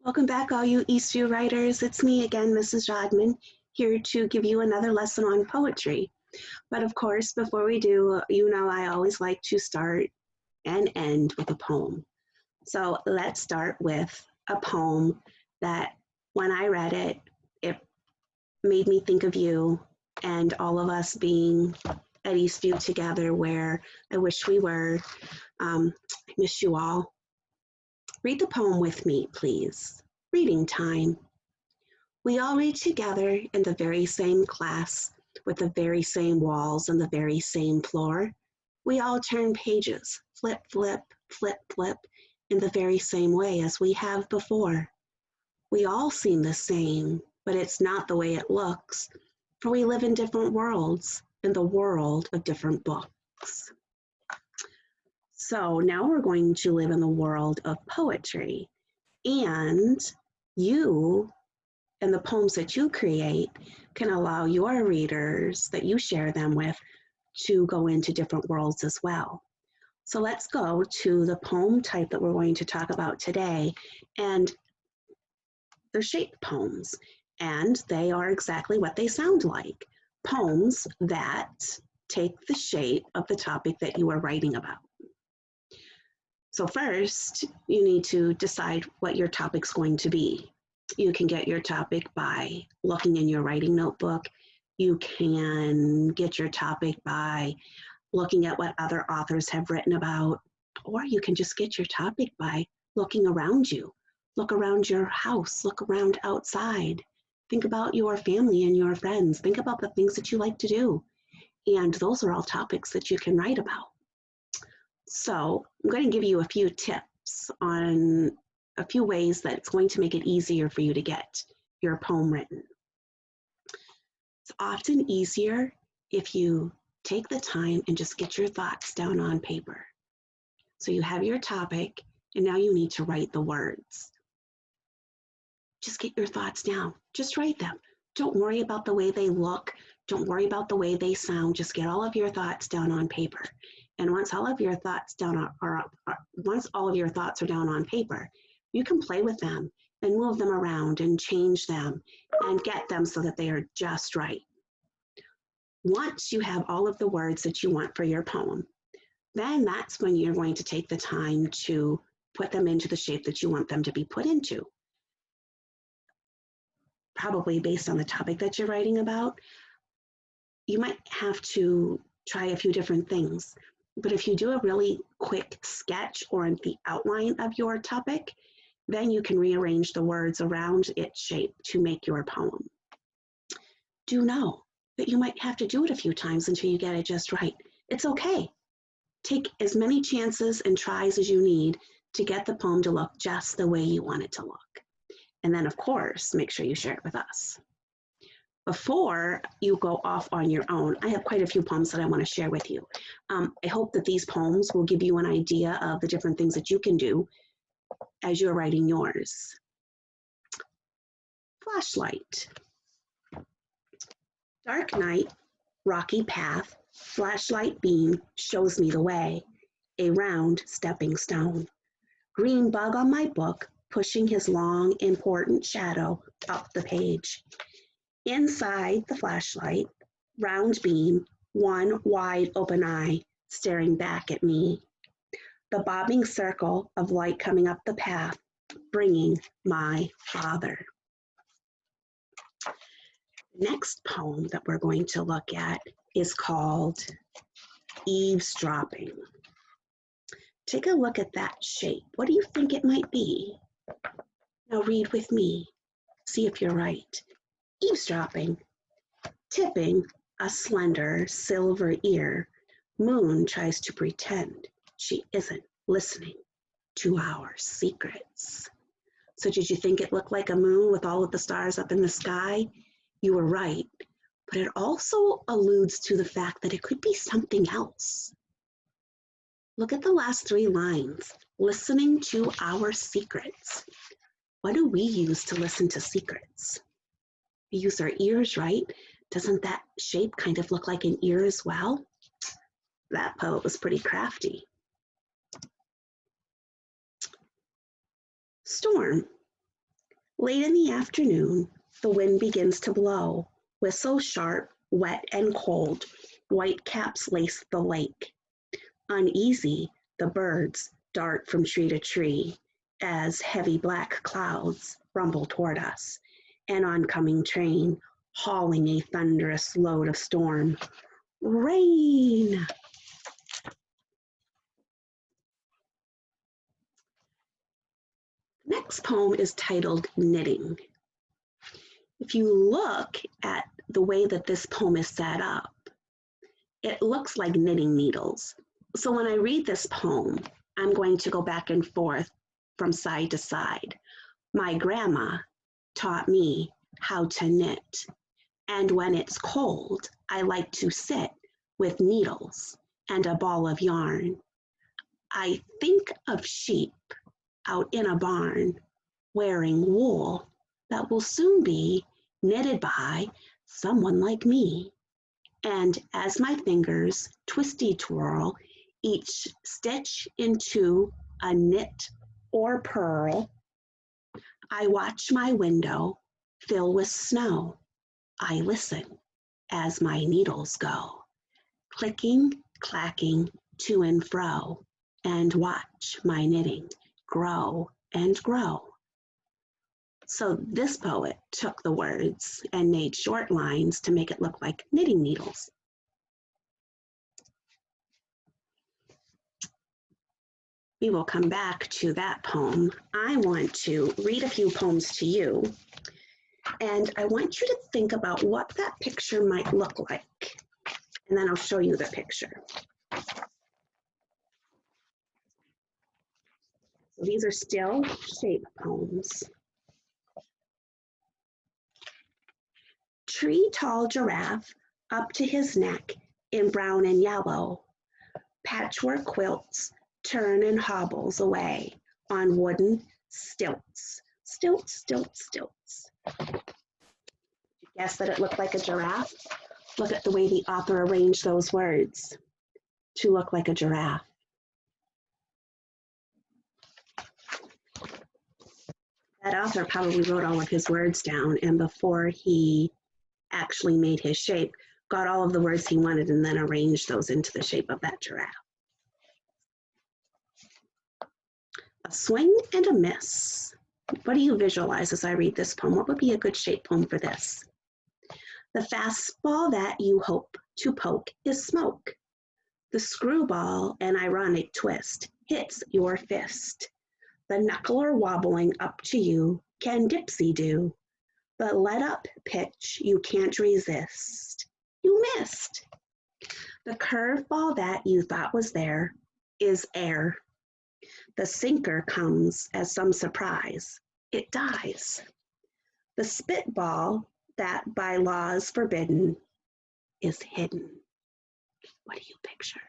Welcome back, all you Eastview writers. It's me again, Mrs. Jodman, here to give you another lesson on poetry. But of course, before we do, I always like to start and end with a poem. So let's start with a poem that when I read it, it made me think of you and all of us being at Eastview together where I wish we were. I miss you all. Read the poem with me, please. Reading time. We all read together in the very same class, with the very same walls and the very same floor. We all turn pages, flip, flip, flip, flip, in the very same way as we have before. We all seem the same, but it's not the way it looks, for we live in different worlds, in the world of different books. So now we're going to live in the world of poetry, and you and the poems that you create can allow your readers that you share them with to go into different worlds as well. So let's go to the poem type that we're going to talk about today. And they're shaped poems, and they are exactly what they sound like. Poems that take the shape of the topic that you are writing about. So first, you need to decide what your topic's going to be. You can get your topic by looking in your writing notebook. You can get your topic by looking at what other authors have written about, or you can just get your topic by looking around you. Look around your house, look around outside. Think about your family and your friends. Think about the things that you like to do. And those are all topics that you can write about. So I'm going to give you a few tips on a few ways that it's going to make it easier for you to get your poem written. It's often easier if you take the time and just get your thoughts down on paper. So you have your topic, and now you need to write the words. Just get your thoughts down. Just write them. Don't worry about the way they look. Don't worry about the way they sound. Just get all of your thoughts down on paper. And once all of your thoughts are down on paper, you can play with them and move them around and change them and get them so that they are just right. Once you have all of the words that you want for your poem, then that's when you're going to take the time to put them into the shape that you want them to be put into. Probably based on the topic that you're writing about, you might have to try a few different things. But if you do a really quick sketch or the outline of your topic, then you can rearrange the words around its shape to make your poem. Do know that you might have to do it a few times until you get it just right. It's okay. Take as many chances and tries as you need to get the poem to look just the way you want it to look. And then, of course, make sure you share it with us. Before you go off on your own, I have quite a few poems that I want to share with you. I hope that these poems will give you an idea of the different things that you can do as you're writing yours. Flashlight. Dark night, rocky path, flashlight beam shows me the way, a round stepping stone. Green bug on my book, pushing his long, important shadow up the page. Inside the flashlight, round beam, one wide open eye staring back at me. The bobbing circle of light coming up the path, bringing my father. The next poem that we're going to look at is called Eavesdropping. Take a look at that shape. What do you think it might be? Now read with me. See if you're right. Eavesdropping. Tipping a slender silver ear, Moon tries to pretend she isn't listening to our secrets. So did you think it looked like a moon with all of the stars up in the sky? You were right, but it also alludes to the fact that it could be something else. Look at the last three lines, listening to our secrets. What do we use to listen to secrets? We use our ears, right? Doesn't that shape kind of look like an ear as well? That poet was pretty crafty. Storm. Late in the afternoon, the wind begins to blow, whistle sharp, wet and cold, white caps lace the lake. Uneasy, the birds dart from tree to tree as heavy black clouds rumble toward us, an oncoming train hauling a thunderous load of storm. Rain! Next poem is titled Knitting. If you look at the way that this poem is set up, it looks like knitting needles. So when I read this poem, I'm going to go back and forth from side to side. My grandma taught me how to knit. And when it's cold, I like to sit with needles and a ball of yarn. I think of sheep out in a barn wearing wool that will soon be knitted by someone like me. And as my fingers twisty twirl each stitch into a knit or purl, I watch my window fill with snow. I listen as my needles go, clicking, clacking to and fro, and watch my knitting grow and grow. So this poet took the words and made short lines to make it look like knitting needles. We will come back to that poem. I want to read a few poems to you, and I want you to think about what that picture might look like, and then I'll show you the picture. So these are still shape poems. Tree tall giraffe up to his neck in brown and yellow. Patchwork quilts turn and hobbles away on wooden stilts. Stilts, stilts, stilts. Guess that it looked like a giraffe? Look at the way the author arranged those words to look like a giraffe. That author probably wrote all of his words down, and before he actually made his shape, got all of the words he wanted and then arranged those into the shape of that giraffe. A swing and a miss. What do you visualize as I read this poem? What would be a good shape poem for this? The fastball that you hope to poke is smoke. The screwball, an ironic twist, hits your fist. The knuckler wobbling up to you can dipsy do. The let up pitch you can't resist. You missed. The curveball that you thought was there is air. The sinker comes as some surprise. It dies. The spitball that by law is forbidden is hidden. What do you picture?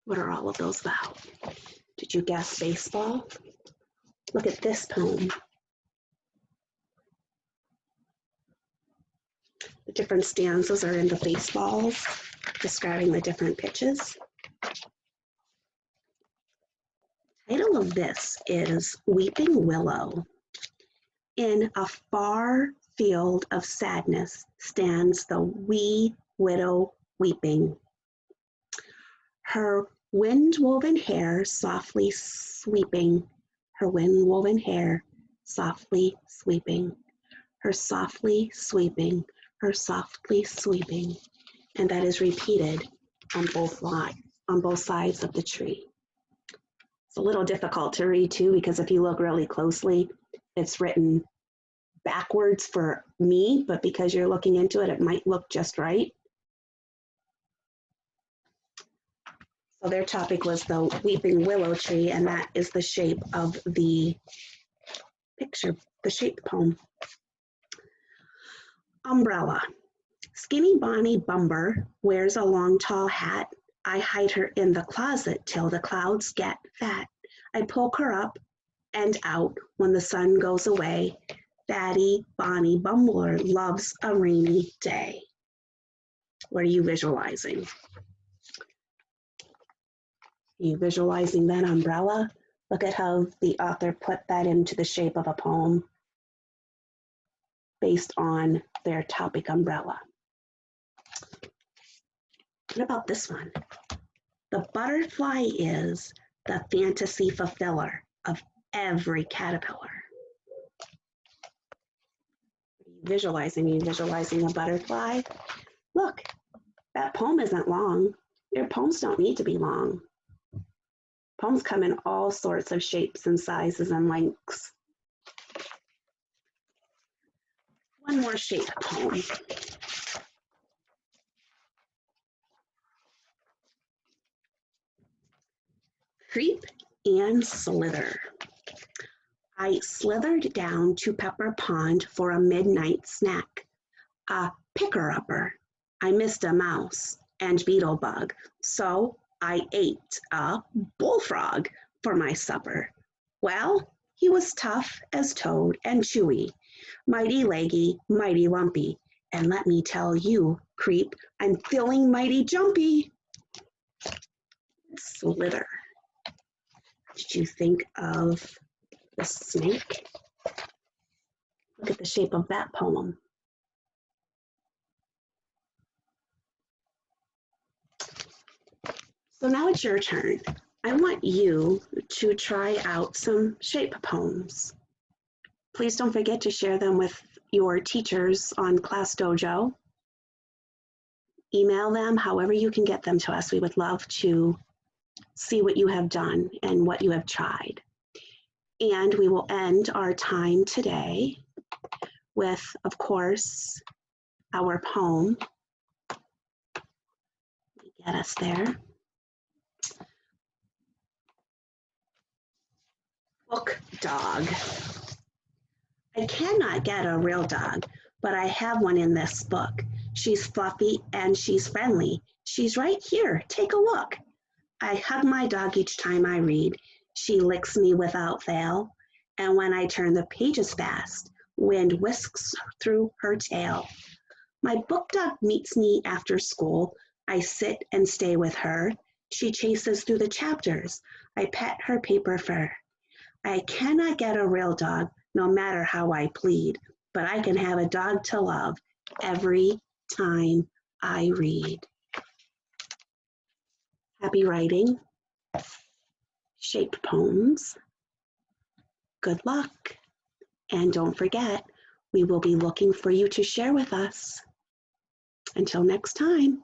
What are all of those about? Did you guess baseball? Look at this poem. The different stanzas are in the baseballs, describing the different pitches. The title of this is Weeping Willow. In a far field of sadness stands the wee widow weeping. Her wind-woven hair softly sweeping, her wind-woven hair softly sweeping, her softly sweeping, her softly sweeping, and that is repeated on both sides of the tree. It's a little difficult to read too, because if you look really closely, it's written backwards for me, but because you're looking into it, it might look just right. So their topic was the weeping willow tree, and that is the shape of the picture, the shape poem. Umbrella. Skinny Bonnie Bumber wears a long tall hat. I hide her in the closet till the clouds get fat. I poke her up and out when the sun goes away. Fatty Bonnie Bumbler loves a rainy day. What are you visualizing? Are you visualizing that umbrella? Look at how the author put that into the shape of a poem. based on their topic umbrella. What about this one? The butterfly is the fantasy fulfiller of every caterpillar. Visualizing a butterfly. Look, that poem isn't long. Your poems don't need to be long. Poems come in all sorts of shapes and sizes and lengths. One more shape poem. Creep and slither. I slithered down to Pepper Pond for a midnight snack. A picker-upper. I missed a mouse and beetle bug, so I ate a bullfrog for my supper. Well, he was tough as toad and chewy, mighty leggy, mighty lumpy, and let me tell you, Creep, I'm feeling mighty jumpy. Slither. Did you think of the snake? Look at the shape of that poem. So now it's your turn. I want you to try out some shape poems. Please don't forget to share them with your teachers on Class Dojo. Email them, however you can get them to us. We would love to see what you have done and what you have tried. And we will end our time today with, of course, our poem. Get us there. Book dog. I cannot get a real dog, but I have one in this book. She's fluffy and she's friendly. She's right here. Take a look. I hug my dog each time I read. She licks me without fail. And when I turn the pages fast, wind whisks through her tail. My book dog meets me after school. I sit and stay with her. She chases through the chapters. I pet her paper fur. I cannot get a real dog, no matter how I plead, but I can have a dog to love every time I read. Happy writing, shaped poems. Good luck. And don't forget, we will be looking for you to share with us. Until next time.